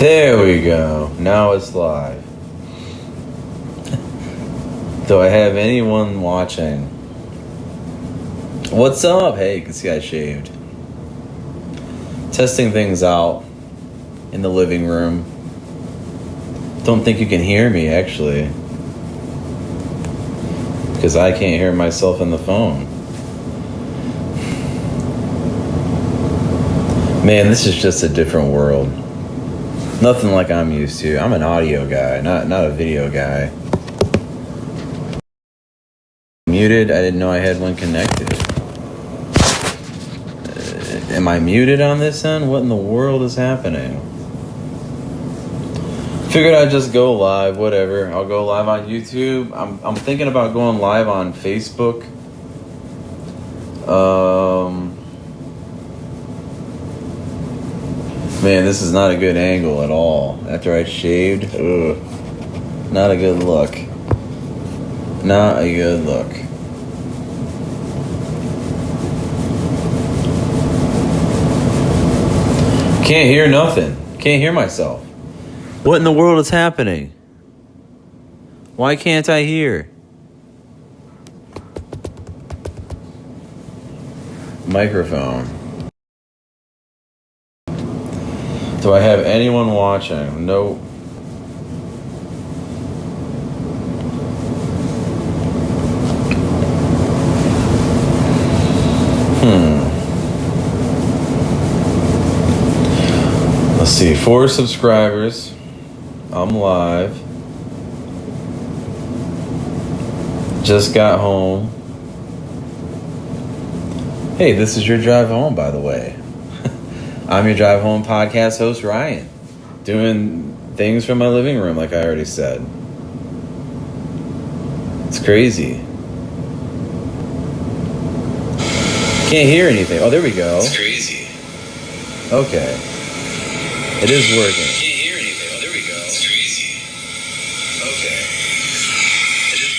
There we go. Now it's live. Do I have anyone watching? What's up? Hey, you can see I shaved. Testing things out in the living room. Don't think you can hear me, actually. Because I can't hear myself in the phone. Man, this is just a different world. Nothing like I'm used to. I'm an audio guy, not a video guy. Muted? I didn't know I had one connected. Am I muted on this end? What in the world is happening? Figured I'd just go live, whatever. I'll go live on YouTube. I'm thinking about going live on Facebook. Man, this is not a good angle at all. After I shaved, ugh. Not a good look. Not a good look. Can't hear nothing. Can't hear myself. What in the world is happening? Why can't I hear? Microphone. Do I have anyone watching? Nope. Let's see. 4 subscribers. I'm live. Just got home. Hey, this is your drive home, by the way. I'm your Drive Home podcast host, Ryan, doing things from my living room, like I already said. It's crazy. Can't hear anything. Oh, there we go. It's crazy. Okay. It is working. Can't hear anything. Oh, there we go. It's crazy. Okay. It is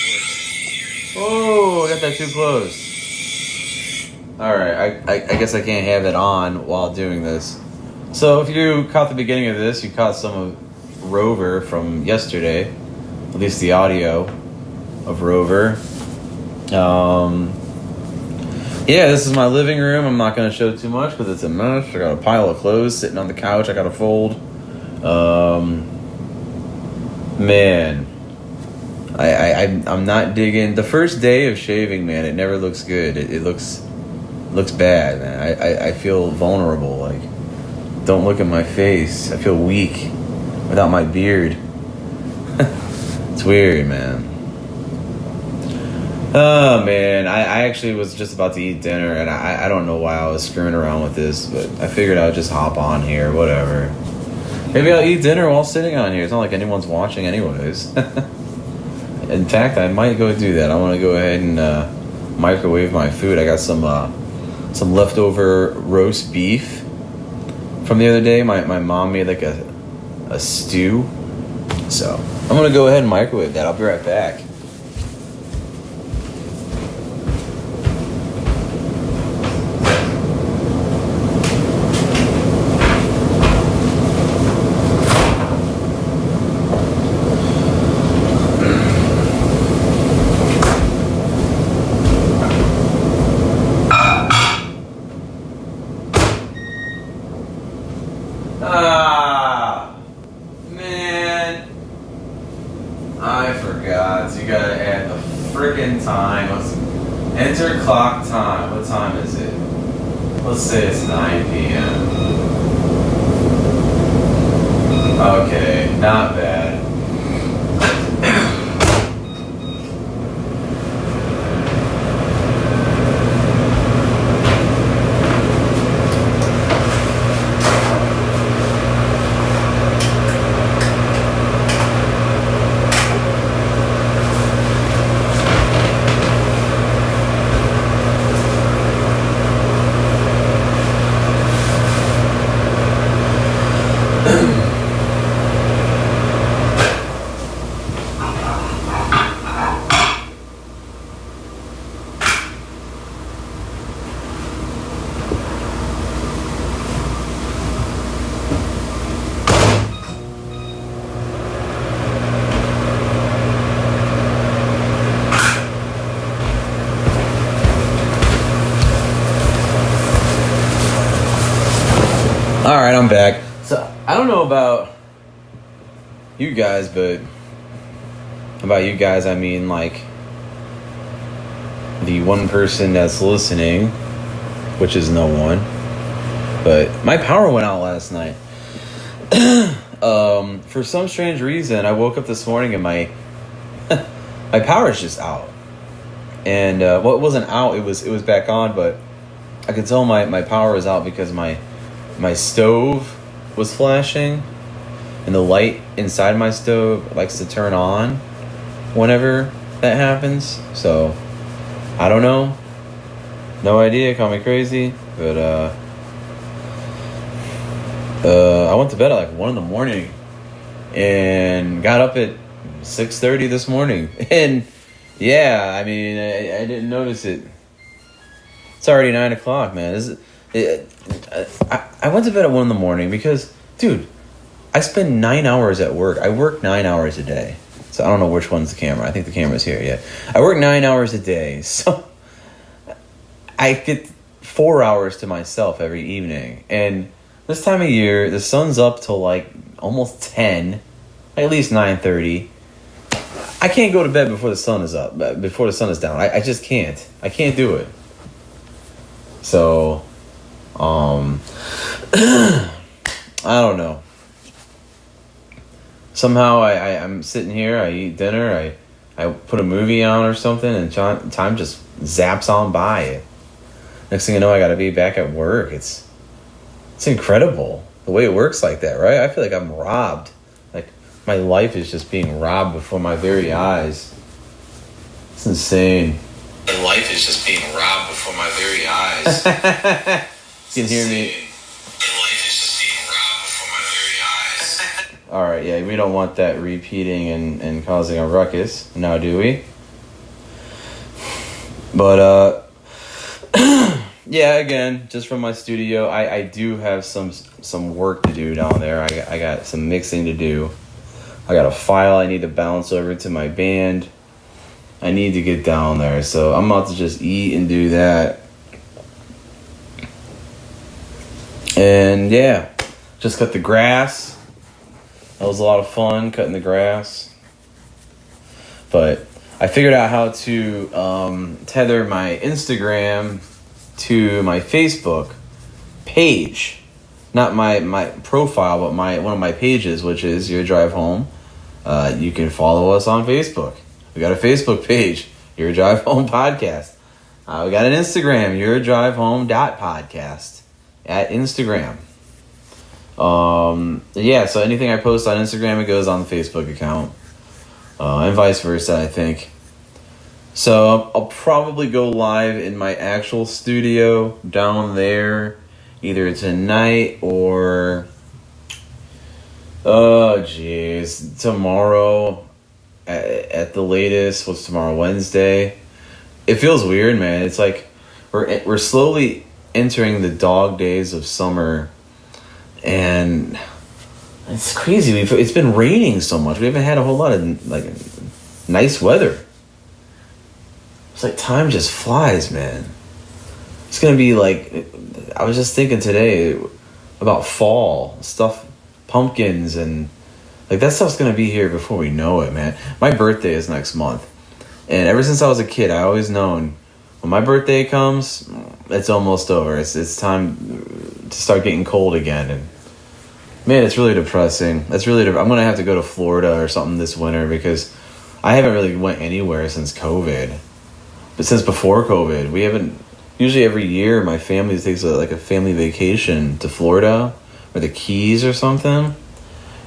working. Oh, I got that too close. Alright, I guess I can't have it on while doing this. So if you caught the beginning of this, you caught some of Rover from yesterday. At least the audio of Rover. Yeah, this is my living room. I'm not going to show too much because it's a mess. I got a pile of clothes sitting on the couch I got to fold. Man, I'm not digging. The first day of shaving, man, it never looks good. It looks bad, man. I feel vulnerable. Like, don't look at my face. I feel weak without my beard. It's weird, man. Oh, man. I actually was just about to eat dinner, and I don't know why I was screwing around with this, but I figured I would just hop on here, whatever. Maybe I'll eat dinner while sitting on here. It's not like anyone's watching anyways. In fact, I might go do that. I want to go ahead and microwave my food. I got some leftover roast beef from the other day. My mom made like a stew. So I'm going to go ahead and microwave that. I'll be right back. Man, I forgot. You gotta add the freaking time. Let's enter clock time. What time is it? Let's say it's 9 p.m. Okay, not bad. All right, I'm back. So I don't know about you guys, but about you guys, I mean like the one person that's listening, which is no one. But my power went out last night. For some strange reason, I woke up this morning and my my power is just out. And well, it wasn't out; it was back on, but I could tell my power was out because my stove was flashing, and the light inside my stove likes to turn on whenever that happens. So I don't know, no idea. Call me crazy, but I went to bed at like 1 a.m. and got up at 6:30 this morning. And yeah, I mean, I didn't notice it. It's already 9 o'clock, man. I went to bed at 1 a.m. because, dude, I spend 9 hours at work. I work 9 hours a day. So I don't know which one's the camera. I think the camera's here, yeah. I work 9 hours a day. So I get 4 hours to myself every evening. And this time of year, the sun's up till like almost 10, at least 9:30. I can't go to bed before the sun is up, before the sun is down. I just can't. I can't do it. So, I don't know. Somehow I'm sitting here, I eat dinner, I put a movie on or something, and time just zaps on by. Next thing you know, I gotta be back at work. It's incredible the way it works like that, right? I feel like I'm robbed. Like my life is just being robbed before my very eyes. It's insane. My life is just being robbed before my very eyes. You can hear me. My life is just being robbed before my very eyes. All right, yeah, we don't want that repeating and causing a ruckus, now do we? But yeah, again, just from my studio, I do have some work to do down there. I got some mixing to do. I got a file I need to bounce over to my band. I need to get down there, so I'm about to just eat and do that. And yeah, just cut the grass. That was a lot of fun, cutting the grass. But I figured out how to tether my Instagram to my Facebook page. Not my profile, but one of my pages, which is Your Drive Home. You can follow us on Facebook. We got a Facebook page, Your Drive Home Podcast. We got an Instagram, yourdrivehome.podcast at Instagram. Yeah, so anything I post on Instagram, it goes on the Facebook account. And vice versa, I think. So I'll probably go live in my actual studio down there either tonight or tomorrow at the latest. What's tomorrow? Wednesday. It feels weird, man. It's like we're slowly entering the dog days of summer, and it's crazy. It's been raining so much. We haven't had a whole lot of like nice weather. It's like time just flies, man. It's gonna be like, I was just thinking today about fall stuff, pumpkins, and like that stuff's gonna be here before we know it, man. My birthday is next month, and ever since I was a kid, I always known when my birthday comes, it's almost over. It's time to start getting cold again, and man, it's really depressing. I'm gonna have to go to Florida or something this winter because I haven't really went anywhere since COVID. But since before COVID, we haven't. Usually every year, my family takes a family vacation to Florida or the Keys or something.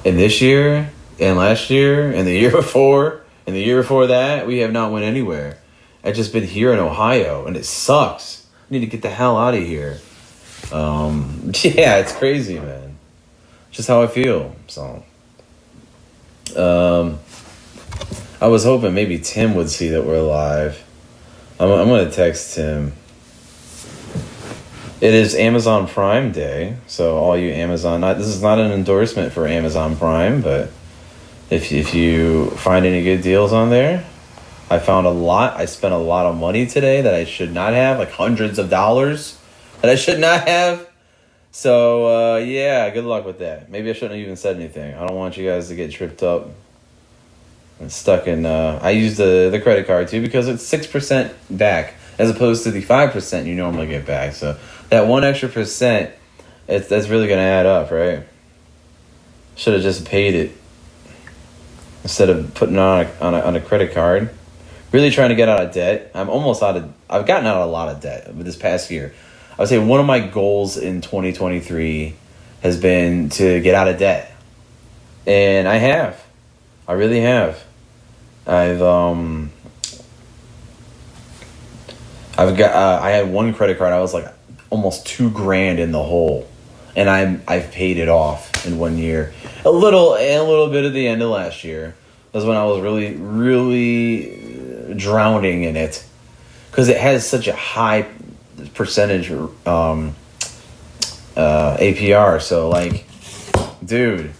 And this year, and last year, and the year before, and the year before that, we have not went anywhere. I've just been here in Ohio, and it sucks. I need to get the hell out of here. Yeah, it's crazy, man. Just how I feel. So, I was hoping maybe Tim would see that we're live. I'm going to text Tim. It is Amazon Prime Day, so all you Amazon... this is not an endorsement for Amazon Prime, but if you find any good deals on there, I found a lot. I spent a lot of money today that I should not have, like hundreds of dollars that I should not have. So yeah, good luck with that. Maybe I shouldn't have even said anything. I don't want you guys to get tripped up and stuck in. I use the credit card too because it's 6% back as opposed to the 5% you normally get back. So that one extra percent, that's really gonna add up, right? Should have just paid it instead of putting it on a credit card. Really trying to get out of debt. I've gotten out of a lot of debt this past year. I would say one of my goals in 2023 has been to get out of debt. And I have. I really have. I had one credit card. I was like almost $2,000 in the hole. And I've paid it off in 1 year. A little bit at the end of last year. That was when I was really, really drowning in it. Because it has such a high percentage APR. So like, dude,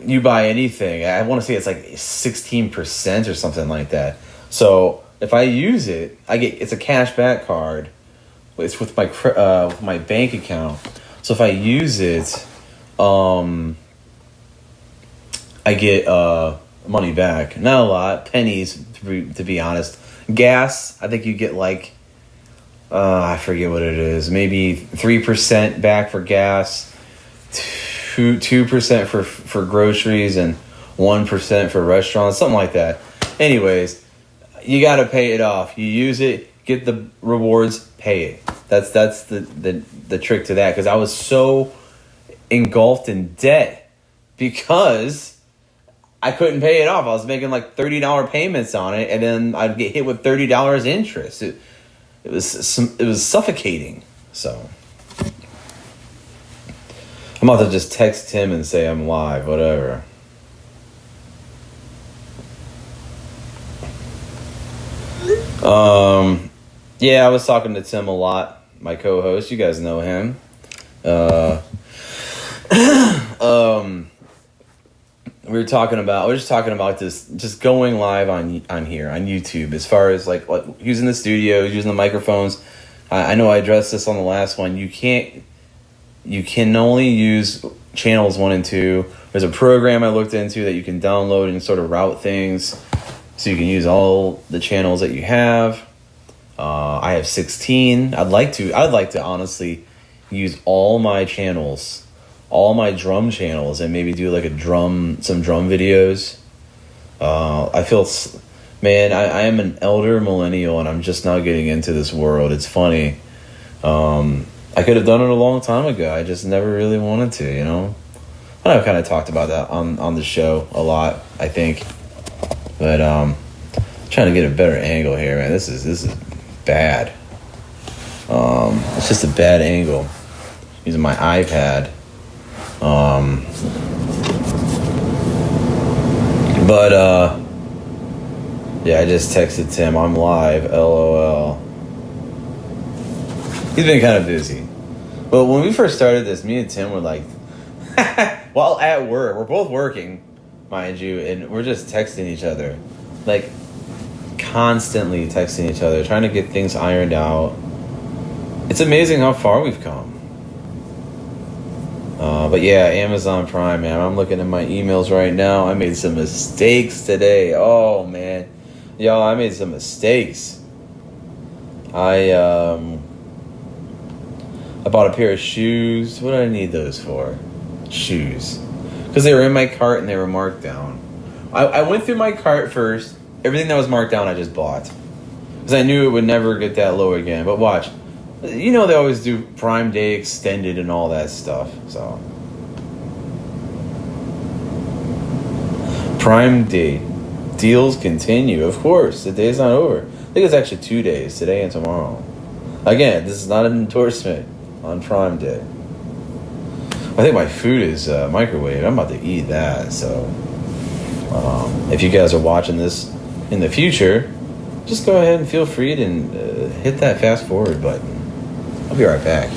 you buy anything, I want to say it's like 16% or something like that. So if I use it, it's a cash back card. It's with my bank account. So if I use it, I get money back. Not a lot, pennies to be honest. Gas, I think you get like I forget what it is. Maybe 3% back for gas, 2% for groceries, and 1% for restaurants, something like that. Anyways, you got to pay it off. You use it, get the rewards, pay it. That's the trick to that, because I was so engulfed in debt because I couldn't pay it off. I was making like $30 payments on it, and then I'd get hit with $30 interest. It was suffocating. So I'm about to just text him and say I'm live, whatever. Yeah, I was talking to Tim a lot, my co-host. You guys know him. We were just talking about this, just going live on here on YouTube, as far as like using the studio, using the microphones. I know I addressed this on the last one. You can only use channels 1 and 2. There's a program I looked into that you can download and sort of route things, so you can use all the channels that you have. I have 16. I'd like to honestly use all my channels, all my drum channels, and maybe do like some drum videos. I feel, man, I am an elder millennial, and I'm just now getting into this world. It's funny. I could have done it a long time ago. I just never really wanted to, you know. I've kind of talked about that on the show a lot, I think. But trying to get a better angle here, man. This is bad. It's just a bad angle. Using my iPad. Yeah, I just texted Tim, I'm live, LOL. He's been kind of busy. But when we first started this, me and Tim were like, while at work, we're both working, mind you, and we're just texting each other. Like, constantly texting each other, trying to get things ironed out. It's amazing how far we've come. But yeah, Amazon Prime, man. I'm looking at my emails right now. I made some mistakes today. Oh, man. Y'all, I made some mistakes. I bought a pair of shoes. What did I need those for? Shoes. Because they were in my cart and they were marked down. I went through my cart first. Everything that was marked down, I just bought. Because I knew it would never get that low again. But watch. You know they always do Prime Day extended and all that stuff. So Prime Day deals continue. Of course, the day's not over. I think it's actually 2 days, today and tomorrow. Again, this is not an endorsement on Prime Day. I think my food is microwave. I'm about to eat that. So if you guys are watching this in the future, just go ahead and feel free to hit that fast forward button. I'll be right back.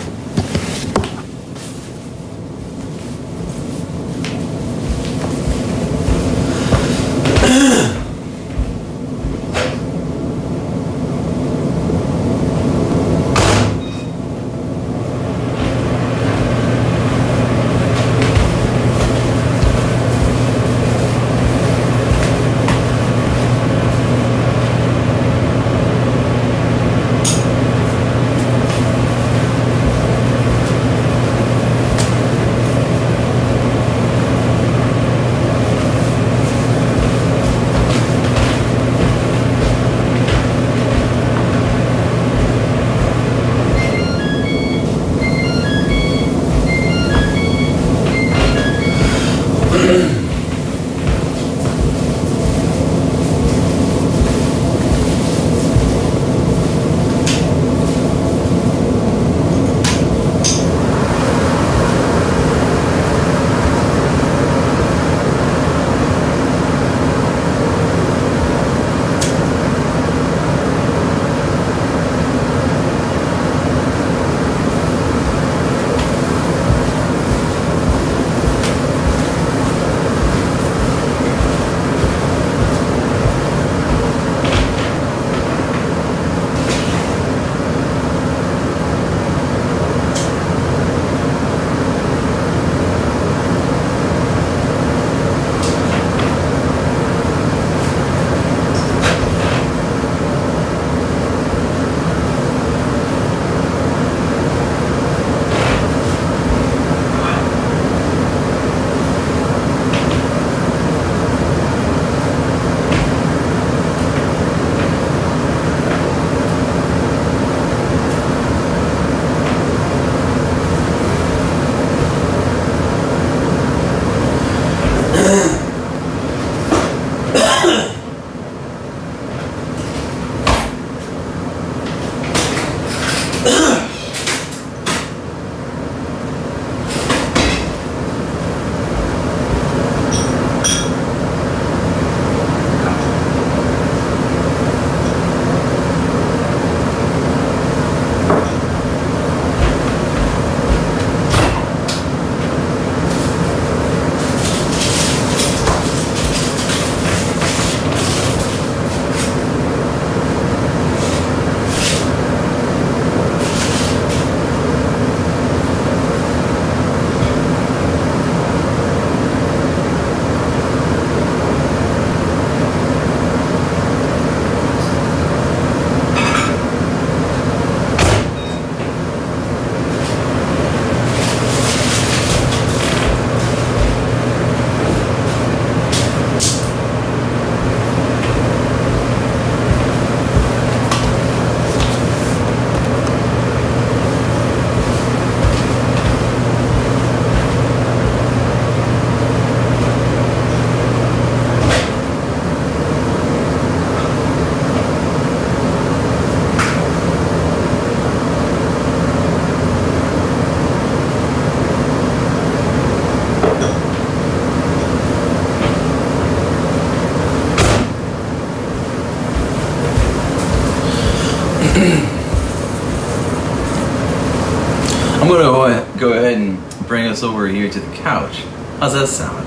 I'm gonna go ahead and bring us over here to the couch. How's that sound?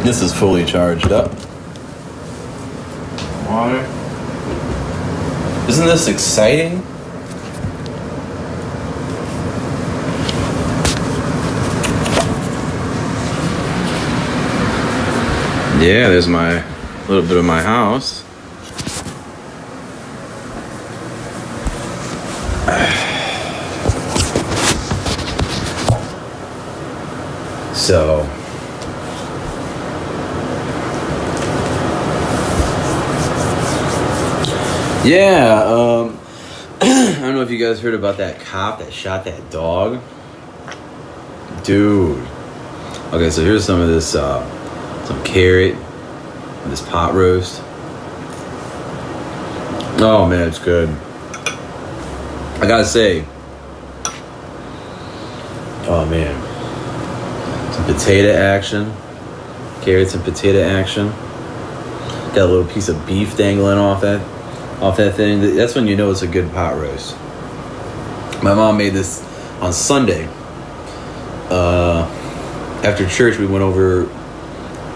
This is fully charged up. Water. Isn't this exciting? Yeah, there's my little bit of my house. So yeah, I don't know if you guys heard about that cop that shot that dog. Dude. Okay, so here's some of this, some carrot, this pot roast. Oh man, it's good. I gotta say, oh man, some potato action, carrots and potato action. Got a little piece of beef dangling off that thing. That's when you know it's a good pot roast. My mom made this on Sunday. After church, we all went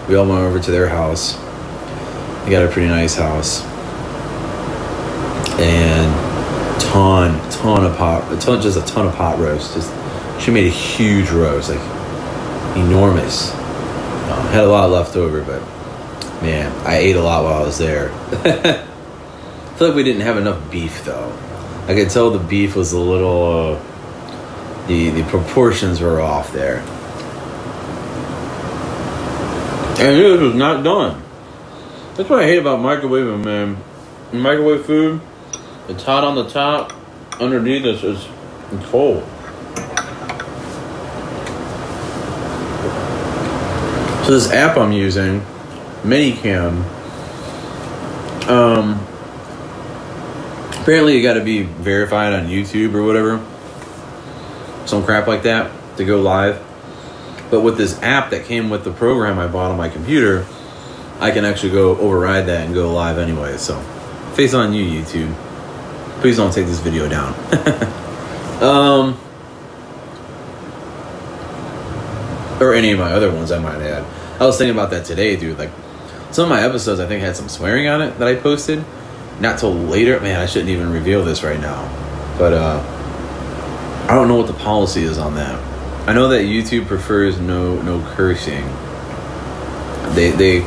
over to their house. They got a pretty nice house. And just a ton of pot roast. She made a huge roast, like enormous. Had a lot left over, but man, I ate a lot while I was there. I feel like we didn't have enough beef though. I could tell the beef was a little, the proportions were off there. And this was not done. That's what I hate about microwaving, man. Microwave food, it's hot on the top, underneath it's cold. So this app I'm using, Minicam, apparently you gotta be verified on YouTube or whatever. Some crap like that to go live. But with this app that came with the program I bought on my computer, I can actually go override that and go live anyway. So, face on you, YouTube. Please don't take this video down. Or any of my other ones I might add. I was thinking about that today, dude. Like, some of my episodes I think had some swearing on it that I posted. Not till later. Man, I shouldn't even reveal this right now. But, I don't know what the policy is on that. I know that YouTube prefers no cursing. They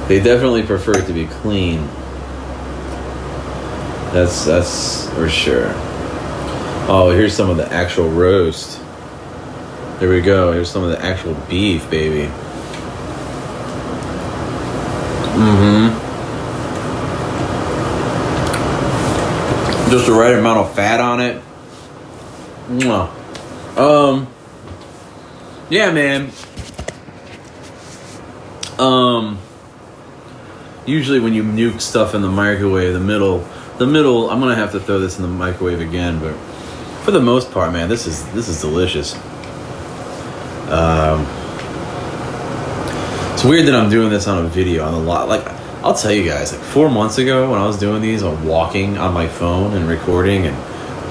definitely prefer it to be clean. That's for sure. Oh, here's some of the actual roast. There we go. Here's some of the actual beef, baby. Just the right amount of fat on it. Mwah. Yeah, man. Usually when you nuke stuff in the microwave, the middle, I'm gonna have to throw this in the microwave again, but for the most part, man, this is delicious. It's weird that I'm doing this on a video on a lot. Like, I'll tell you guys, like 4 months ago when I was doing these, I'm walking on my phone and recording and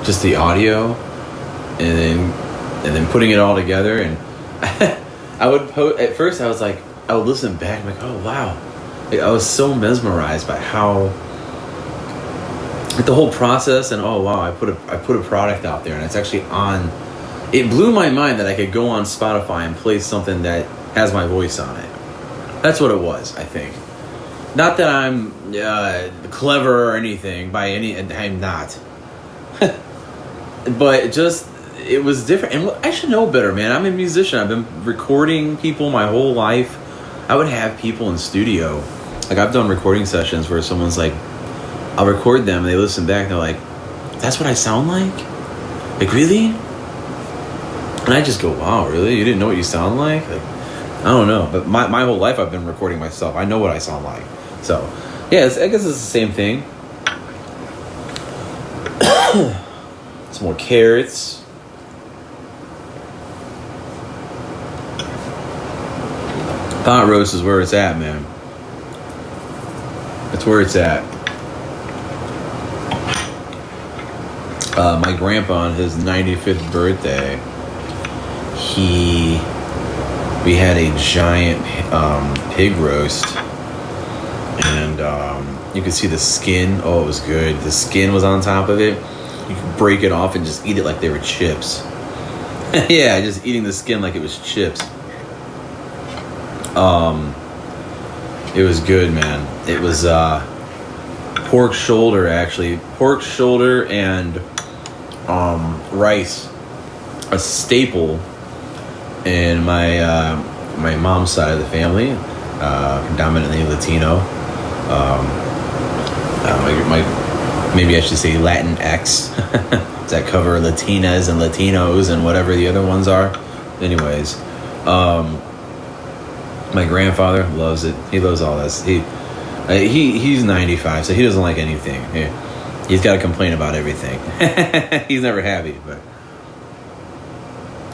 just the audio, and then putting it all together, and I would at first I was like, I would listen back, I'm like, oh wow. Like, I was so mesmerized by how, like, the whole process, and oh wow, I put a product out there and it's actually on. It blew my mind that I could go on Spotify and play something that has my voice on it. That's what it was, I think. Not that I'm clever or anything by any, I'm not. But just, it was different. And I should know better, man. I'm a musician. I've been recording people my whole life. I would have people in studio. Like, I've done recording sessions where someone's like, I'll record them and they listen back and they're like, that's what I sound like? Like, really? And I just go, wow, really? You didn't know what you sound like? I don't know. But my whole life I've been recording myself. I know what I sound like. So, yeah, I guess it's the same thing. Some more carrots. Pot roast is where it's at, man. That's where it's at. My grandpa on his 95th birthday, we had a giant pig roast, and you could see the skin. Oh, it was good. The skin was on top of it. You could break it off and just eat it like they were chips. Yeah, just eating the skin like it was chips. It was good, man. It was pork shoulder, actually. Pork shoulder and rice. A staple in my mom's side of the family, predominantly Latino. Maybe I should say Latinx. Does that cover Latinas and Latinos and whatever the other ones are? Anyways, my grandfather loves it. He loves all this. He's 95, so he doesn't like anything. He's got to complain about everything. He's never happy, but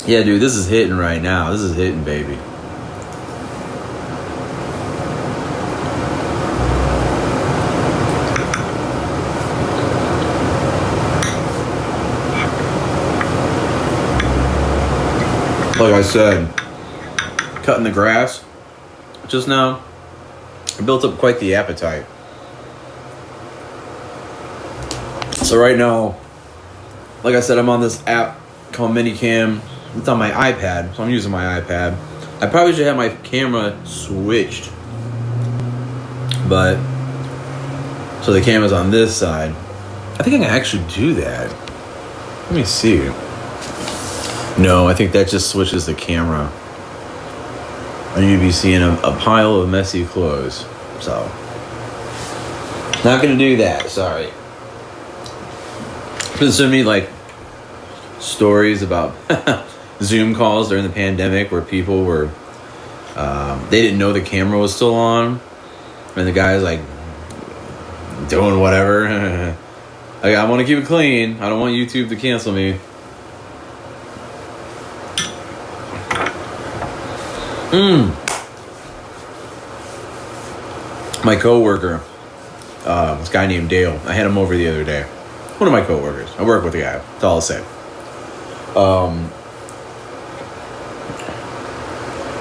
yeah, dude, this is hitting right now. This is hitting, baby. Like I said, cutting the grass just now, I built up quite the appetite. So right now, like I said, I'm on this app called Minicam. It's on my iPad, so I'm using my iPad. I probably should have my camera switched, but so the camera's on this side. I think I can actually do that. Let me see. No, I think that just switches the camera. And you'd be seeing a pile of messy clothes. So, not gonna do that. Sorry. Send me like stories about Zoom calls during the pandemic where people were they didn't know the camera was still on, and the guy's like doing whatever. Like, I want to keep it clean. I don't want YouTube to cancel me. My coworker, this guy named Dale. I had him over the other day. One of my coworkers. I work with the guy. That's all I'll say.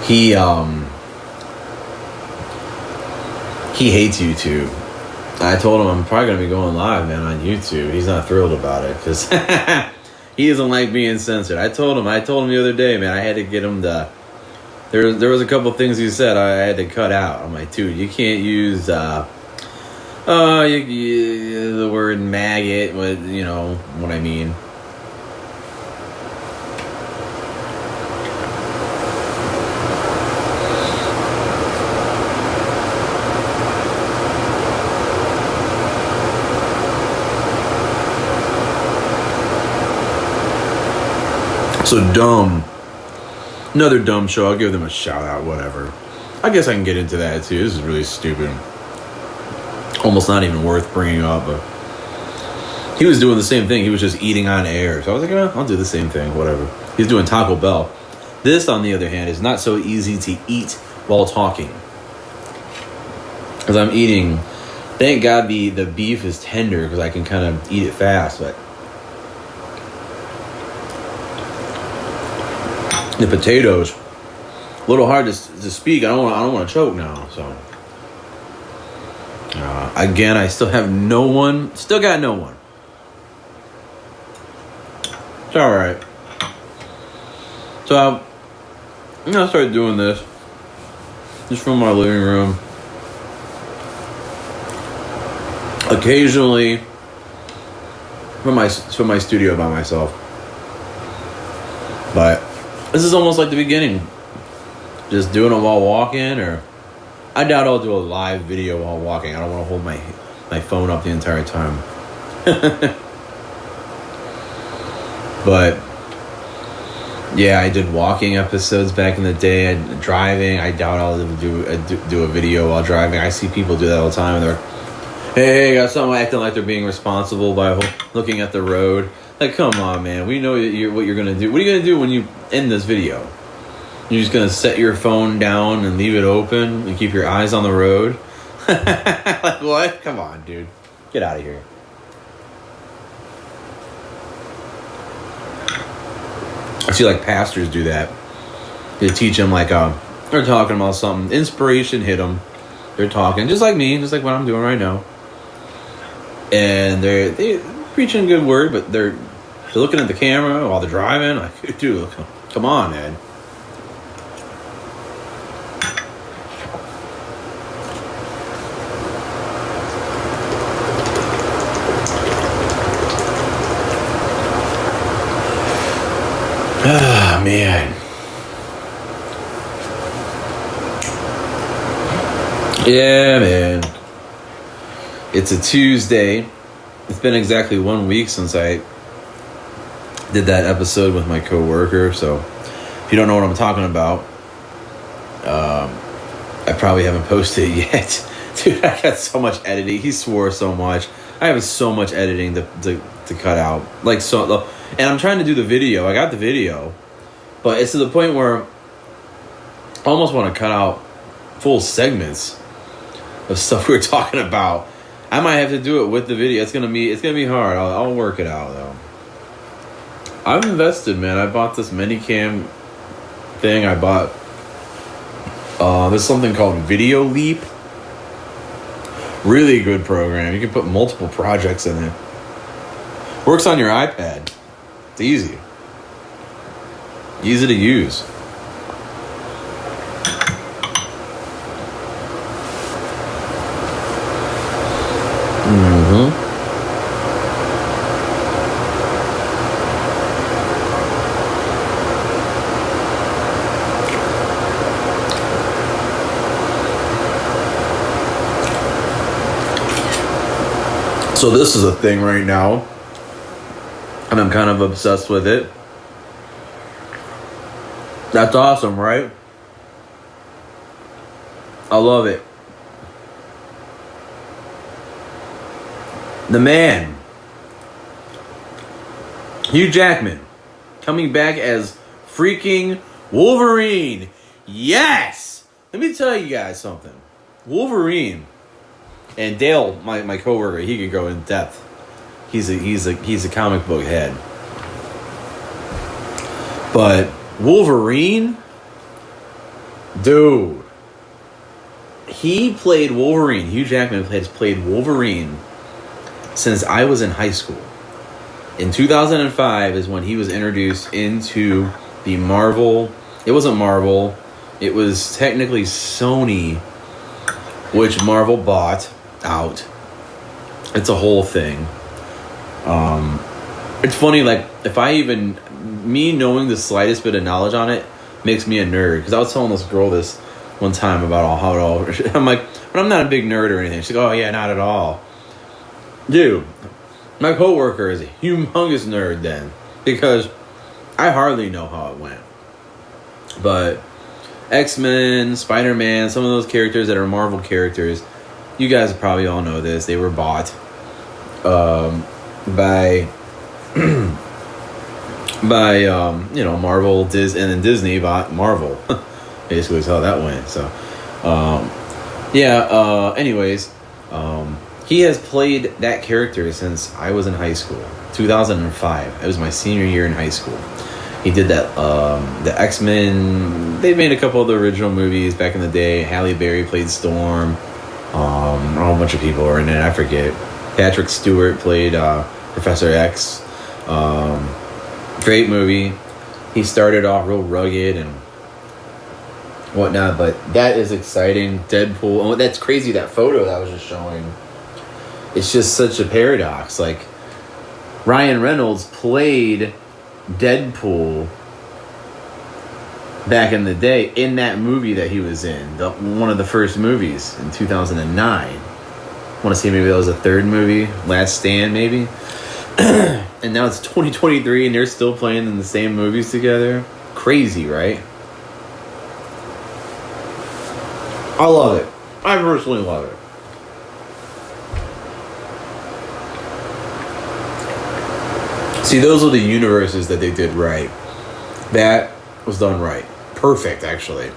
He hates YouTube. I told him I'm probably gonna be going live, man, on YouTube. He's not thrilled about it because he doesn't like being censored. I told him the other day, man, I had to get him to. There was a couple things he said I had to cut out. I'm like, dude, you can't use the word maggot. You know what I mean. So dumb. Another dumb show. I'll give them a shout out, whatever. I guess I can get into that too. This is really stupid. Almost not even worth bringing up, but he was doing the same thing. He was just eating on air. So I was like, oh, I'll do the same thing, whatever. He's doing Taco Bell. This, on the other hand, is not so easy to eat while talking. Because I'm eating, thank God the beef is tender because I can kind of eat it fast, but the potatoes, a little hard to speak. I don't want to choke now. So again, I still have no one. Still got no one. It's all right. So I'm gonna start doing this just from my living room. Occasionally from my studio by myself, but this is almost like the beginning. Just doing it while walking, or I doubt I'll do a live video while walking. I don't want to hold my phone up the entire time. But Yeah, I did walking episodes back in the day. Driving, I doubt I'll ever do a video while driving. I see people do that all the time. And they're, hey, got someone acting like they're being responsible by looking at the road. Like, come on, man. We know what you're gonna do. What are you gonna do when you end this video? You're just gonna set your phone down and leave it open and keep your eyes on the road? Like, what? Come on, dude. Get out of here. I see like pastors do that. They teach them like they're talking about something. Inspiration hit them. They're talking just like me, just like what I'm doing right now. And they're preaching a good word, but they're looking at the camera while they're driving. Like, dude, come on, man. Ah, man. Yeah, man. It's a Tuesday. It's been exactly 1 week since I did that episode with my coworker. So, if you don't know what I'm talking about, I probably haven't posted it yet. Dude, I got so much editing. He swore so much. I have so much editing to cut out. Like, so... And I'm trying to do the video. I got the video. But it's to the point where I almost want to cut out full segments of stuff we were talking about. I might have to do it with the video. It's gonna be hard. I'll work it out though. I've invested, man. I bought this Minicam thing. I bought there's something called Video Leap. Really good program. You can put multiple projects in it. Works on your iPad. It's easy. Easy to use. Mm-hmm. So this is a thing right now. And I'm kind of obsessed with it. That's awesome, right? I love it. The man, Hugh Jackman, coming back as freaking Wolverine. Yes! Let me tell you guys something. Wolverine, and Dale, my coworker, he could go in depth. He's a comic book head. But Wolverine, dude, he played Wolverine. Hugh Jackman has played Wolverine since I was in high school. In 2005 is when he was introduced into the Marvel. It wasn't Marvel. It was technically Sony, which Marvel bought out. It's a whole thing. It's funny, like, if I even... Me knowing the slightest bit of knowledge on it makes me a nerd. Because I was telling this girl this one time about how it all... I'm like, but I'm not a big nerd or anything. She's like, oh, yeah, not at all. Dude, my coworker is a humongous nerd then. Because I hardly know how it went. But X-Men, Spider-Man, some of those characters that are Marvel characters, you guys probably all know this. They were bought by Marvel, and then Disney bought Marvel. Basically is how that went. So anyways, he has played that character since I was in high school. 2005. It was my senior year in high school. He did that the X-Men. They made a couple of the original movies back in the day. Halle Berry played Storm. A whole bunch of people were in it. I forget. Patrick Stewart played Professor X. Great movie. He started off real rugged and whatnot, but that is exciting. Deadpool. Oh, that's crazy, that photo that I was just showing. It's just such a paradox. Like, Ryan Reynolds played Deadpool back in the day in that movie that he was in. One of the first movies in 2009. I want to say maybe that was the third movie. Last Stand, maybe. And now it's 2023 and they're still playing in the same movies together. Crazy, right? I love it. I personally love it. See, those are the universes that they did right. That was done right. Perfect, actually.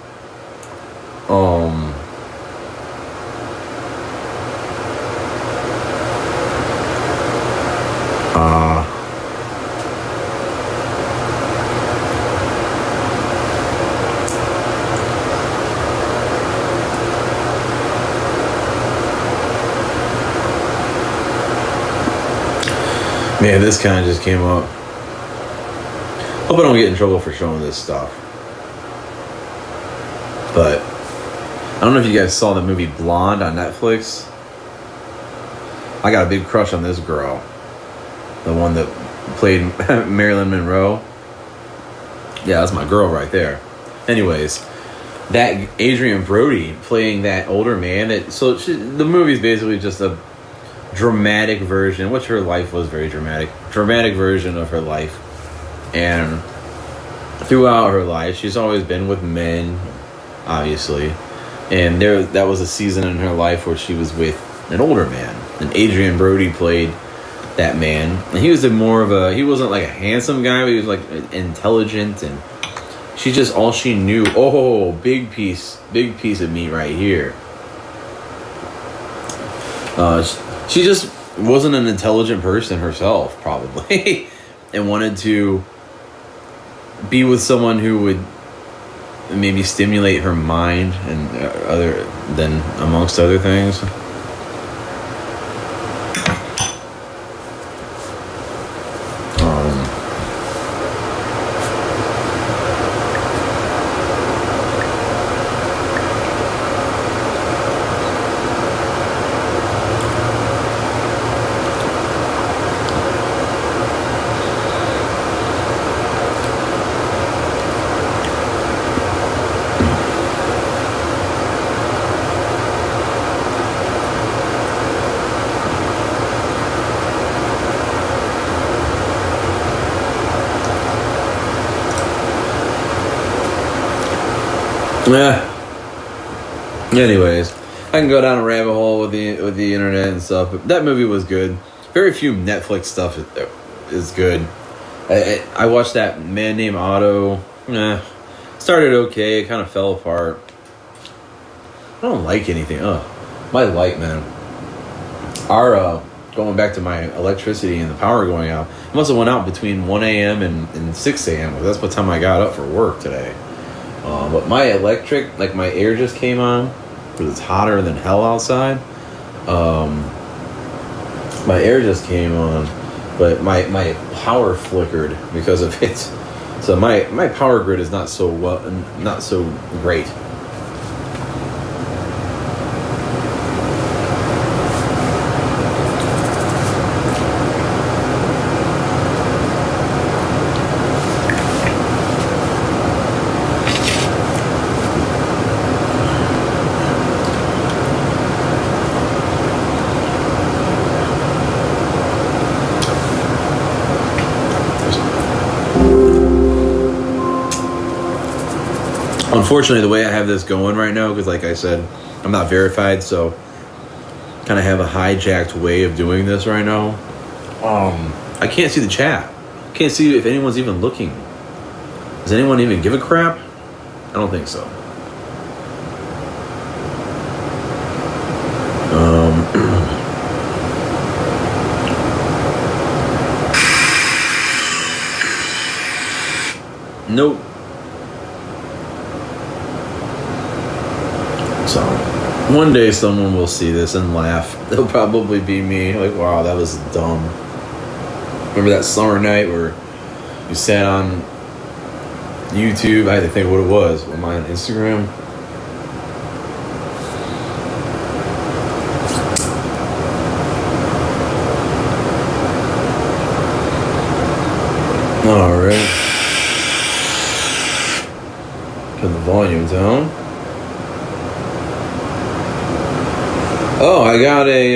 Man, this kind of just came up. Hope I don't get in trouble for showing this stuff. But I don't know if you guys saw the movie Blonde on Netflix. I got a big crush on this girl. The one that played Marilyn Monroe. Yeah, that's my girl right there. Anyways, that Adrian Brody playing that older man. The movie's basically just a dramatic version, which her life was very dramatic version of her life. And throughout her life, she's always been with men, obviously. And that was a season in her life where she was with an older man. And Adrian Brody played that man. And he was he wasn't like a handsome guy, but he was like intelligent. And she just, all she knew, big piece of meat right here. She just wasn't an intelligent person herself, probably, and wanted to be with someone who would maybe stimulate her mind and amongst other things. Anyways, I can go down a rabbit hole with the internet and stuff, but that movie was good. Very few Netflix stuff is good. I watched that Man Named Otto. Started okay, it kind of fell apart. I don't like anything. My light, man. Our going back to my electricity and the power going out. It must have went out between 1 a.m. and 6 a.m. That's what time I got up for work today. But my electric, like my air just came on, because it's hotter than hell outside. My air just came on, but my power flickered because of it. So my power grid is not so great. Unfortunately, the way I have this going right now, because like I said, I'm not verified, so kind of have a hijacked way of doing this right now. I can't see the chat. Can't see if anyone's even looking. Does anyone even give a crap? I don't think so. Nope. So, one day someone will see this and laugh. It'll probably be me. Like, wow, that was dumb. Remember that summer night where you sat on YouTube? I had to think what it was. Am I on Instagram? Alright. Turn the volume down. Oh, I got a,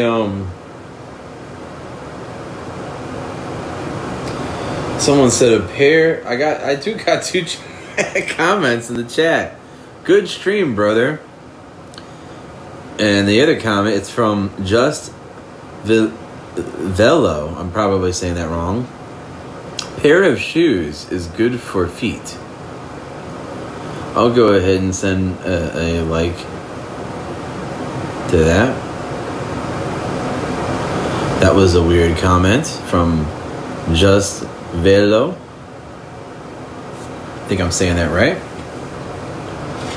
someone said a pair. I do got two comments in the chat. Good stream, brother. And the other comment, it's from Just Velo. I'm probably saying that wrong. Pair of shoes is good for feet. I'll go ahead and send a like to that. That was a weird comment from Just Velo. I think I'm saying that right.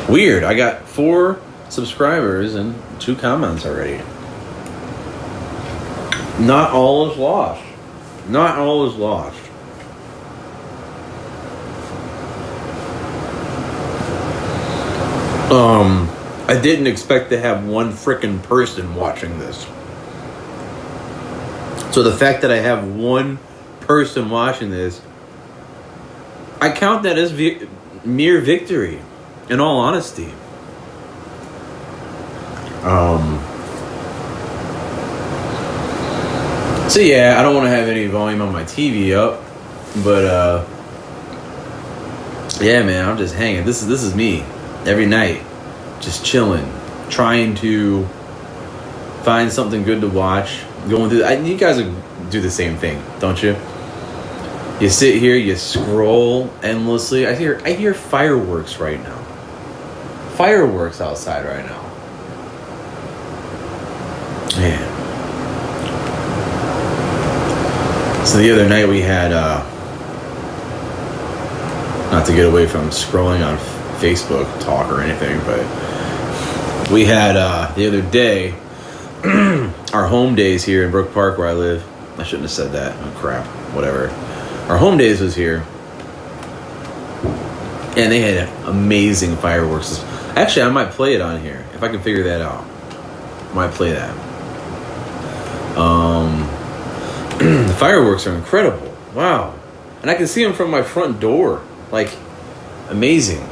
Weird. I got 4 subscribers and 2 comments already. Not all is lost. Not all is lost. I didn't expect to have one frickin' person watching this. So the fact that I have one person watching this, I count that as mere victory, in all honesty. So yeah, I don't want to have any volume on my TV up, but yeah, man, I'm just hanging. This is me every night, just chilling, trying to find something good to watch. Going through, you guys do the same thing, don't you? You sit here, you scroll endlessly. I hear fireworks right now. Fireworks outside right now. Man. So the other night we had, not to get away from scrolling on Facebook talk or anything, but we had the other day our home days here in Brook Park where I live. I shouldn't have said that. Oh crap. Whatever. Our home days was here. And they had amazing fireworks. Actually, I might play it on here if I can figure that out. I might play that. The fireworks are incredible. Wow. And I can see them from my front door. Like, amazing.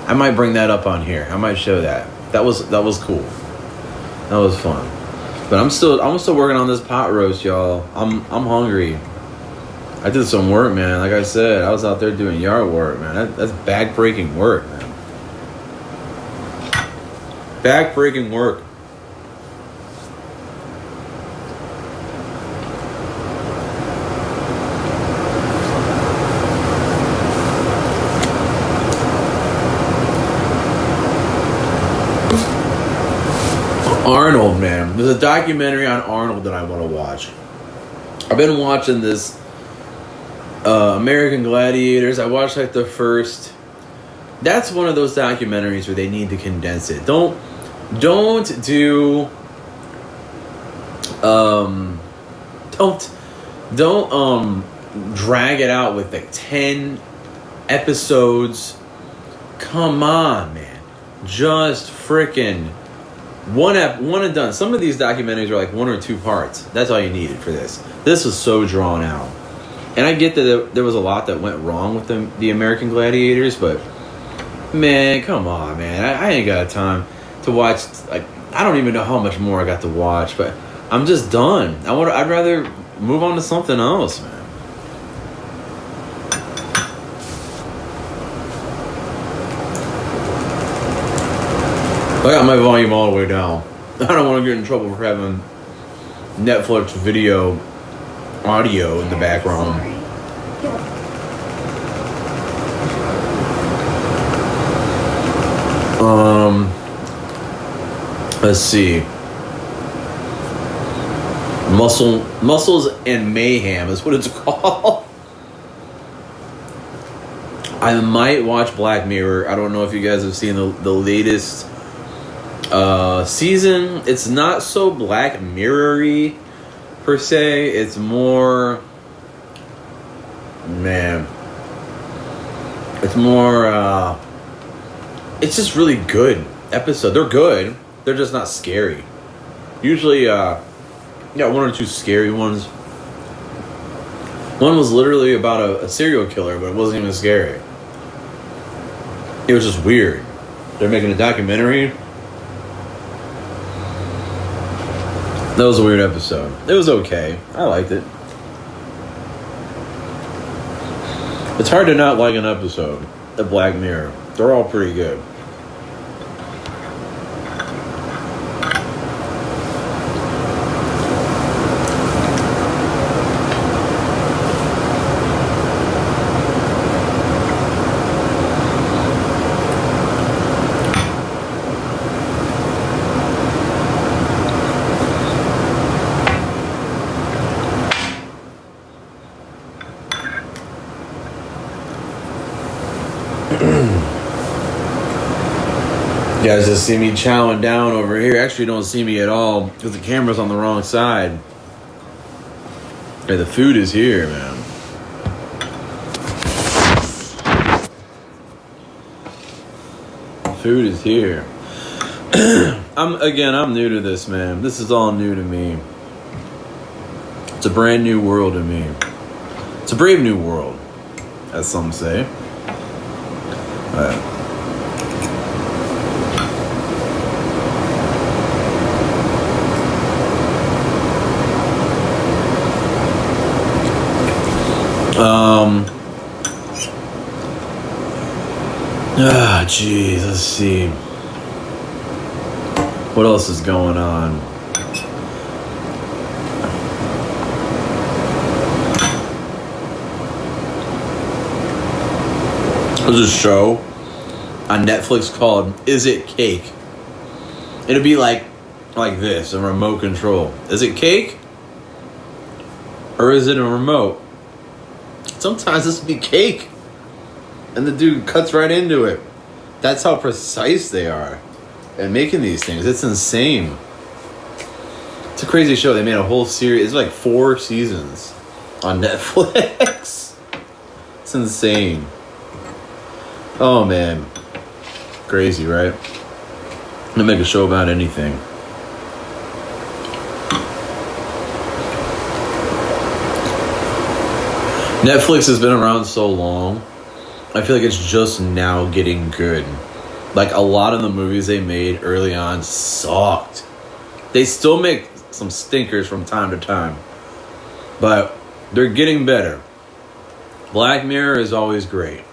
I might bring that up on here. I might show that. That was cool. That was fun. But I'm still working on this pot roast, y'all. I'm hungry. I did some work, man. Like I said, I was out there doing yard work, man. That's back-breaking work, man. Back-breaking work. Arnold, man. There's a documentary on Arnold that I want to watch. I've been watching this American Gladiators. I watched like the first. That's one of those documentaries where they need to condense it. Don't do don't drag it out with like 10 episodes. Come on, man. Just freaking one and done. Some of these documentaries are like 1 or 2 parts. That's all you needed for this. This was so drawn out. And I get that there was a lot that went wrong with the American Gladiators, but man, come on, man. I ain't got time to watch. Like, I don't even know how much more I got to watch, but I'm just done. I'd rather move on to something else, man. I got my volume all the way down. I don't want to get in trouble for having Netflix video audio in the background. Let's see. Muscles and Mayhem is what it's called. I might watch Black Mirror. I don't know if you guys have seen the latest season. It's not so Black Mirror-y per se. It's more, man, it's more it's just really good episode. They're good, they're just not scary. Usually 1 or 2 scary ones. One was literally about a serial killer, but it wasn't even scary. It was just weird. They're making a documentary. That was a weird episode. It was okay. I liked it. It's hard to not like an episode. the Black Mirror. They're all pretty good. You guys just see me chowing down over here. Actually, you don't see me at all because the camera's on the wrong side. Hey, the food is here, man. Food is here. I'm new to this, man. This is all new to me. It's a brand new world to me. It's a brave new world, as some say. Geez, let's see. What else is going on? There's a show on Netflix called Is It Cake? It'd be like this, a remote control. Is it cake? Or is it a remote? Sometimes this would be cake. And the dude cuts right into it. That's how precise they are at making these things. It's insane. It's a crazy show. They made a whole series. It's like 4 seasons on Netflix. It's insane. Oh, man. Crazy, right? They make a show about anything. Netflix has been around so long. I feel like it's just now getting good. Like, a lot of the movies they made early on sucked. They still make some stinkers from time to time, but they're getting better. Black Mirror is always great.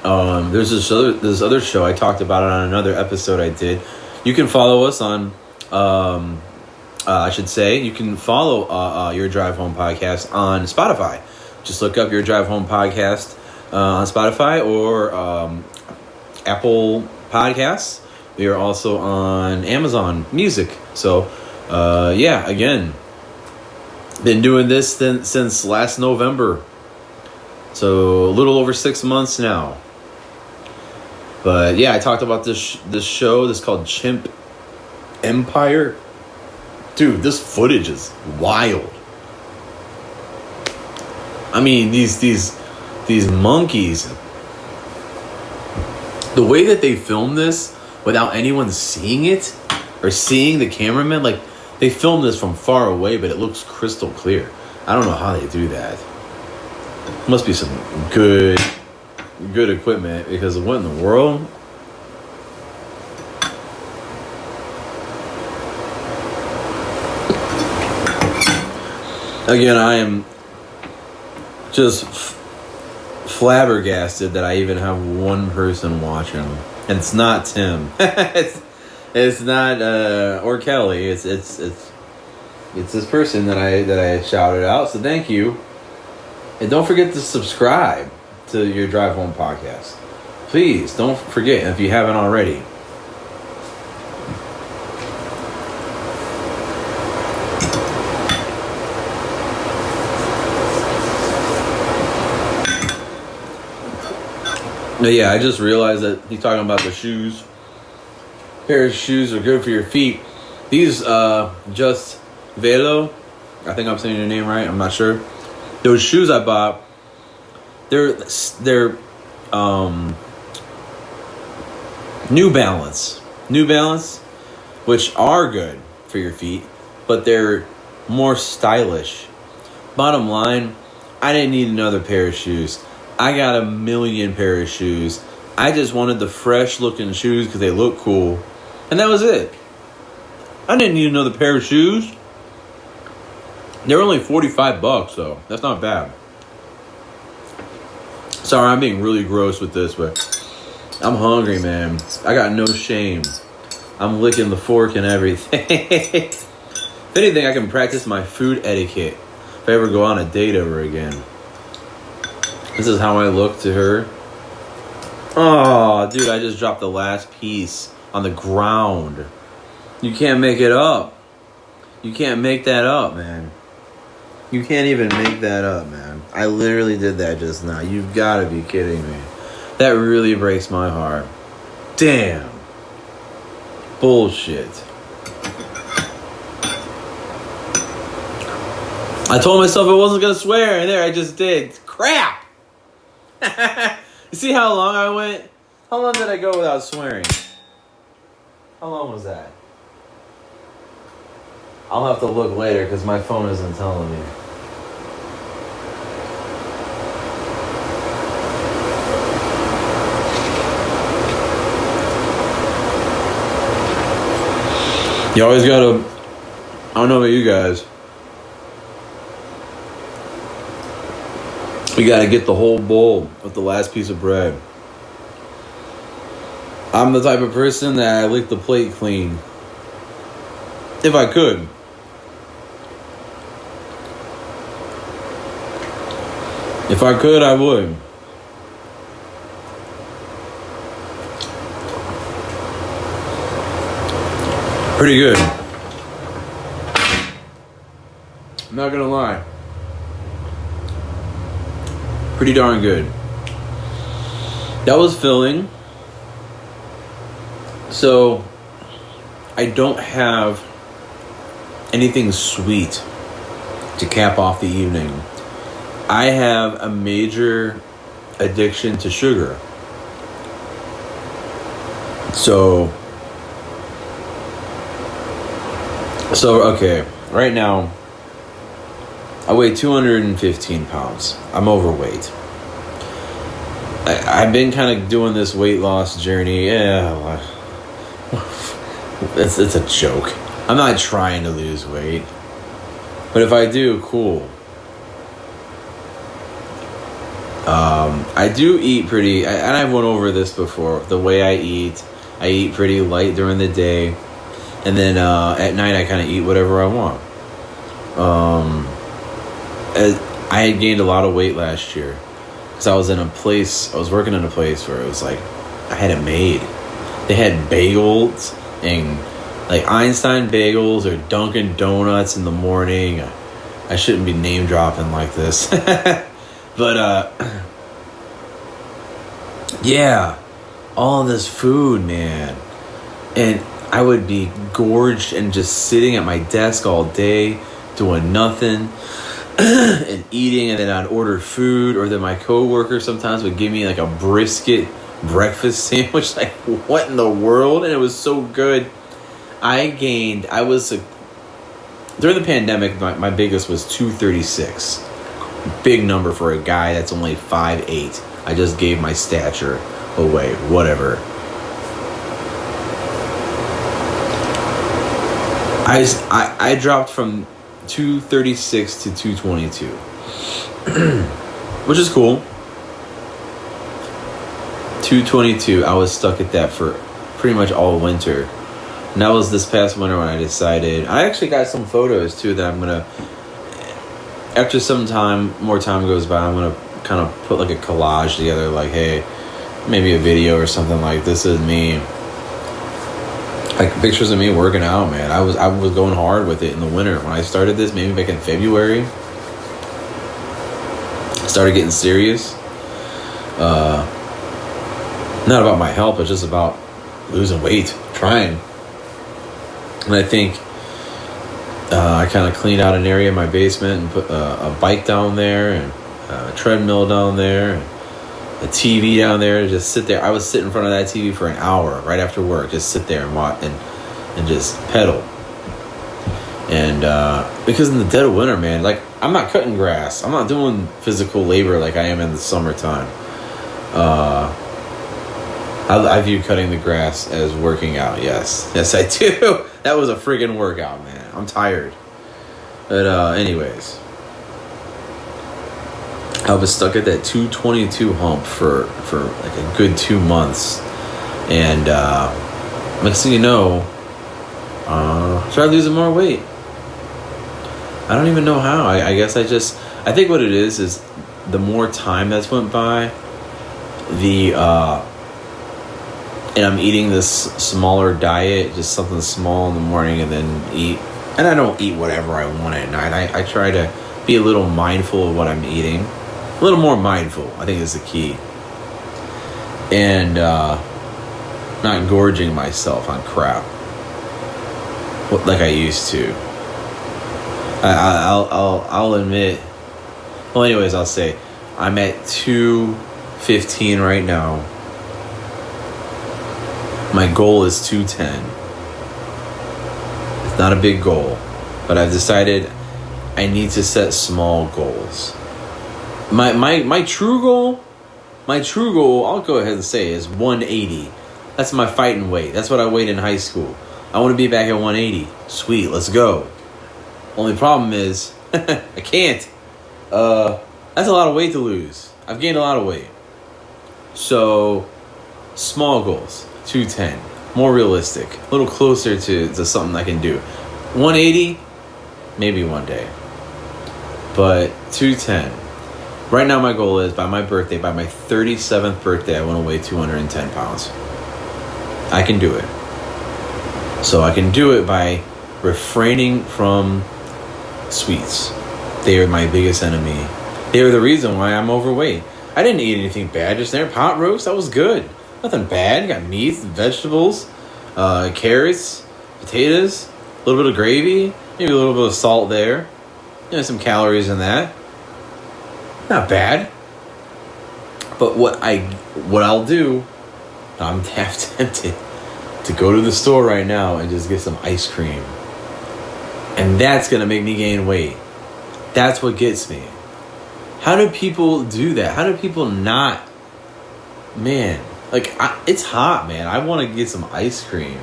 There's this other show I talked about it on another episode I did. You can follow us on, I should say, you can follow Your Drive Home Podcast on Spotify. Just look up Your Drive Home Podcast on Spotify or Apple Podcasts. We are also on Amazon Music. So, again, been doing this since last November. So, a little over 6 months now. But, yeah, I talked about this show. This is called Chimp Empire. Dude, this footage is wild. I mean, these monkeys, the way that they film this without anyone seeing it or seeing the cameraman, like, they film this from far away, but it looks crystal clear. I don't know how they do that. Must be some good equipment, because what in the world? Again, I am just flabbergasted that I even have one person watching, and it's not Tim. it's not or Kelly. It's this person that I shouted out. So thank you, and don't forget to subscribe to Your Drive Home Podcast. Please don't forget if you haven't already. Yeah, I just realized that he's talking about the shoes. Pair of shoes are good for your feet. These Just Velo, I think I'm saying your name right, I'm not sure. Those shoes I bought, they're New Balance, which are good for your feet, but they're more stylish. Bottom line, I didn't need another pair of shoes. I got a million pair of shoes. I just wanted the fresh looking shoes because they look cool. And that was it. I didn't need another pair of shoes. They were only $45, so that's not bad. Sorry, I'm being really gross with this, but I'm hungry, man. I got no shame. I'm licking the fork and everything. If anything, I can practice my food etiquette if I ever go on a date ever again. This is how I look to her. Oh, dude, I just dropped the last piece on the ground. You can't make it up. You can't make that up, man. You can't even make that up, man. I literally did that just now. You've got to be kidding me. That really breaks my heart. Damn. Bullshit. I told myself I wasn't going to swear, and there I just did. Crap! You see how long I went? How long did I go without swearing? How long was that? I'll have to look later because my phone isn't telling me. You always gotta, I don't know about you guys, you gotta get the whole bowl with the last piece of bread. I'm the type of person that I lick the plate clean. If I could. If I could, I would. Pretty good. I'm not gonna lie. Pretty darn good. That was filling. So, I don't have anything sweet to cap off the evening. I have a major addiction to sugar. So okay, right now, I weigh 215 pounds. I'm overweight. I've been kind of doing this weight loss journey. Yeah, it's a joke. I'm not trying to lose weight. But if I do, cool. I do eat pretty, and I've went over this before. The way I eat pretty light during the day. And then at night, I kind of eat whatever I want. I had gained a lot of weight last year. Because I was working in a place where it was like, I had it made. They had bagels and like Einstein bagels or Dunkin' Donuts in the morning. I shouldn't be name dropping like this. But, yeah, all this food, man. And I would be gorged and just sitting at my desk all day doing nothing and eating, and then I'd order food, or then my coworker sometimes would give me like a brisket breakfast sandwich. Like, what in the world? And it was so good. During the pandemic, my biggest was 236. Big number for a guy that's only 5'8". I just gave my stature away. Whatever. I dropped from 236 to 222, which is cool. 222, I was stuck at that for pretty much all winter. And that was this past winter when I decided. I actually got some photos too that I'm gonna, after more time goes by, I'm gonna kind of put like a collage together, like, hey, maybe a video or something like, this is me. Like pictures of me working out, man. I was going hard with it in the winter. When I started this, maybe back in February, I started getting serious. Not about my health, but just about losing weight, trying. And I think I kind of cleaned out an area in my basement and put a bike down there and a treadmill down there and a TV down there to just sit there. I would sit in front of that TV for an hour right after work, just sit there and watch and just pedal. And because in the dead of winter, man, like, I'm not cutting grass. I'm not doing physical labor like I am in the summertime. I view cutting the grass as working out. Yes, I do. That was a friggin' workout, man. I'm tired. But anyways, I was stuck at that 222 hump for like a good 2 months, and next thing you know, started losing more weight. I don't even know how. I guess I think what it is the more time that's went by, and I'm eating this smaller diet, just something small in the morning, and then eat. And I don't eat whatever I want at night. I try to be a little mindful of what I'm eating. A little more mindful, I think, is the key. And not gorging myself on crap like I used to. I'll admit. Well, anyways, I'll say I'm at 215 right now. My goal is 210. It's not a big goal, but I've decided I need to set small goals. My true goal, I'll go ahead and say, is 180. That's my fighting weight. That's what I weighed in high school. I want to be back at 180. Sweet, let's go. Only problem is, I can't. That's a lot of weight to lose. I've gained a lot of weight. So, small goals, 210. More realistic. A little closer to something I can do. 180, maybe one day. But 210. Right now my goal is, by my birthday, by my 37th birthday, I want to weigh 210 pounds. I can do it. So I can do it by refraining from sweets. They are my biggest enemy. They are the reason why I'm overweight. I didn't eat anything bad just there. Pot roast, that was good. Nothing bad. Got meat, vegetables, carrots, potatoes, a little bit of gravy, maybe a little bit of salt there. Some calories in that. Not bad. But what I'll do, I'm half tempted to go to the store right now and just get some ice cream. And that's going to make me gain weight. That's what gets me. How do people do that? How do people not? Man, it's hot, man. I want to get some ice cream.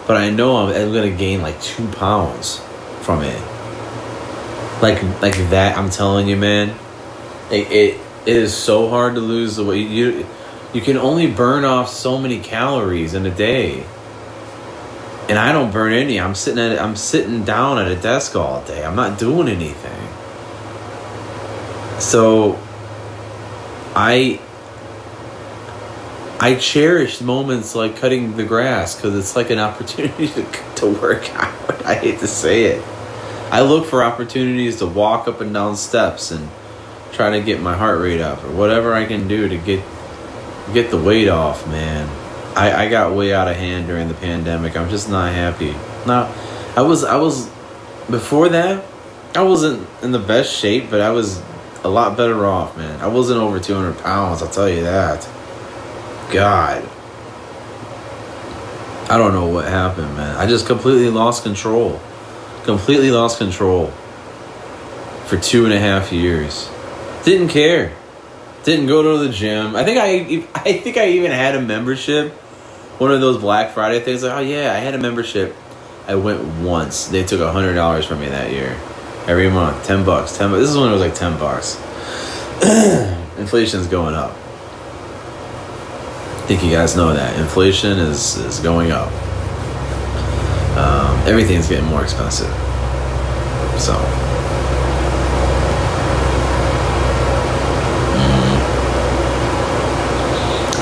But I know I'm going to gain like 2 pounds from it. Like that, I'm telling you, man. It is so hard to lose the weight. You can only burn off so many calories in a day. And I don't burn any. I'm sitting down at a desk all day. I'm not doing anything. So I cherish moments like cutting the grass because it's like an opportunity to work out. I hate to say it. I look for opportunities to walk up and down steps and try to get my heart rate up or whatever I can do to get the weight off, man. I got way out of hand during the pandemic. I'm just not happy. Now, I was before that, I wasn't in the best shape, but I was a lot better off, man. I wasn't over 200 pounds, I'll tell you that. God. I don't know what happened, man. I just completely lost control. Completely lost control for 2.5 years. Didn't care. Didn't go to the gym. I think I even had a membership. One of those Black Friday things. Like, oh yeah, I had a membership. I went once. They took $100 from me that year. Every month, $10. This is when it was like $10. Inflation's going up. I think you guys know that. Inflation is going up. Everything's getting more expensive. So.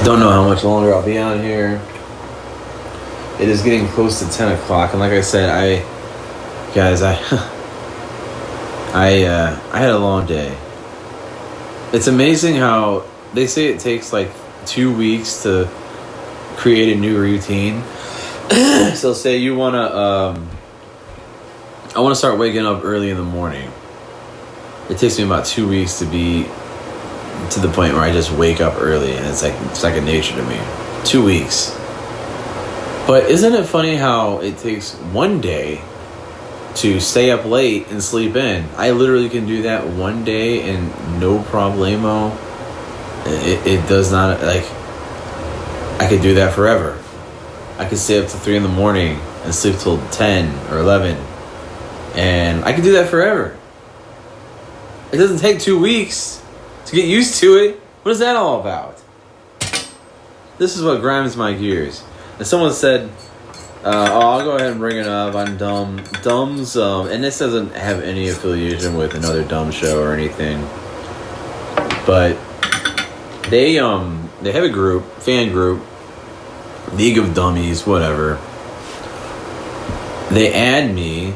Don't know how much longer I'll be on here. It is getting close to 10 o'clock. And like I said, I had a long day. It's amazing how they say it takes like 2 weeks to create a new routine. So say you want to, I want to start waking up early in the morning. It takes me about 2 weeks to be to the point where I just wake up early and it's like second nature to me. 2 weeks. But isn't it funny how it takes one day to stay up late and sleep in? I literally can do that one day and no problemo. It does not, like, I could do that forever. I could stay up till 3 in the morning and sleep till 10 or 11. And I could do that forever. It doesn't take 2 weeks to get used to it. What is that all about? This is what grinds my gears. And someone said, I'll go ahead and bring it up on Dumb. Dumb's, and this doesn't have any affiliation with another Dumb show or anything. But they have a group, fan group, League of Dummies, whatever. They add me,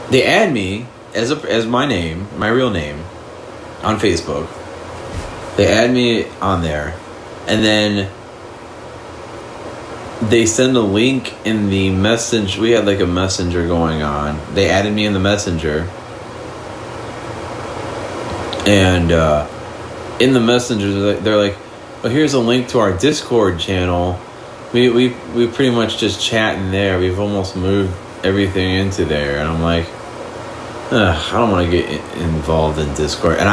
they add me as my name, my real name, on Facebook. They add me on there, and then they send a link in the message. We had like a messenger going on. They added me in the messenger, and in the messenger, they're like, "Well, here's a link to our Discord channel. We pretty much just chat in there. We've almost moved everything into there." And I'm like, I don't want to get involved in Discord. And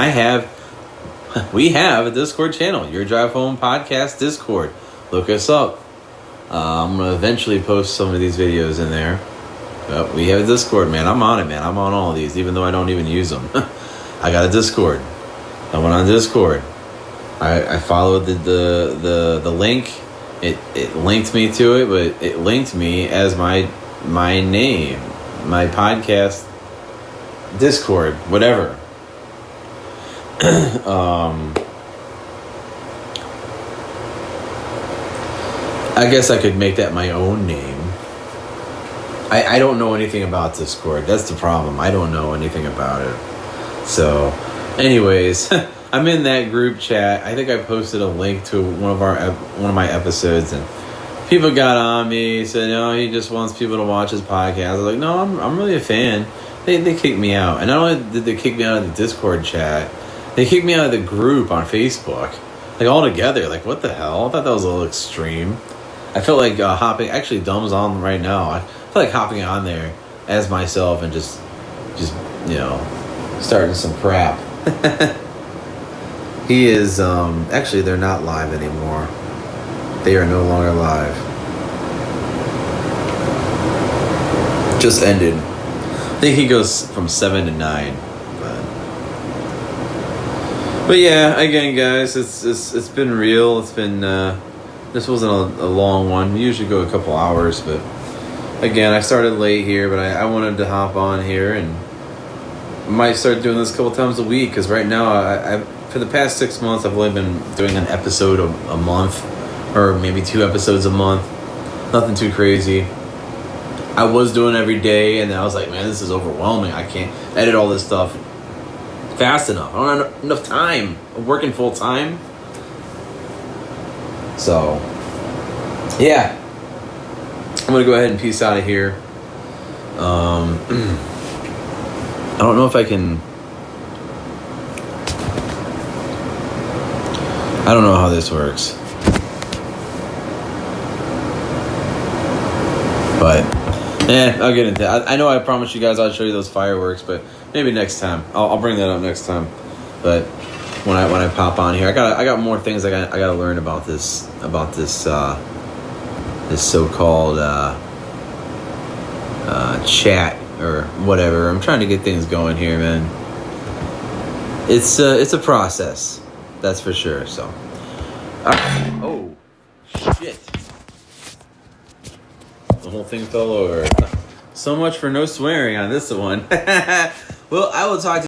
we have a Discord channel, Your Drive Home Podcast Discord. Look us up. I'm going to eventually post some of these videos in there. But we have a Discord, man. I'm on it, man. I'm on all of these, even though I don't even use them. I got a Discord. I went on Discord. I followed the link. It linked me to it, but it linked me as my name, my podcast Discord, whatever. I guess I could make that my own name. I don't know anything about Discord. That's the problem. I don't know anything about it. So, anyways, I'm in that group chat. I think I posted a link to one of my episodes, and people got on me, said, he just wants people to watch his podcast. I was like, no, I'm really a fan. They kicked me out. And not only did they kick me out of the Discord chat, they kicked me out of the group on Facebook. Like, all together. Like, what the hell? I thought that was a little extreme. I felt like hopping... Actually, Dumb's on right now. I feel like hopping on there as myself and just starting some crap. He is... actually, they're not live anymore. They are no longer live. Just ended. I think he goes from 7 to 9. But yeah, again, guys, it's been real. It's been this wasn't a long one. We usually go a couple hours, but again, I started late here, but I wanted to hop on here and might start doing this a couple times a week, because right now I for the past 6 months I've only been doing an episode a month, or maybe 2 episodes a month. Nothing too crazy. I was doing every day, and then I was like, man, this is overwhelming. I can't edit all this stuff fast enough. I don't have enough time. I'm working full time. So, yeah. I'm going to go ahead and peace out of here. I don't know if I can... I don't know how this works. But... I'll get into it. I know I promised you guys I'd show you those fireworks, but maybe next time. I'll bring that up next time. But when I pop on here, I got more things I got to learn about this this so-called chat or whatever. I'm trying to get things going here, man. It's a process, that's for sure. So, oh shit. The whole thing fell over. So much for no swearing on this one. Well, I will talk to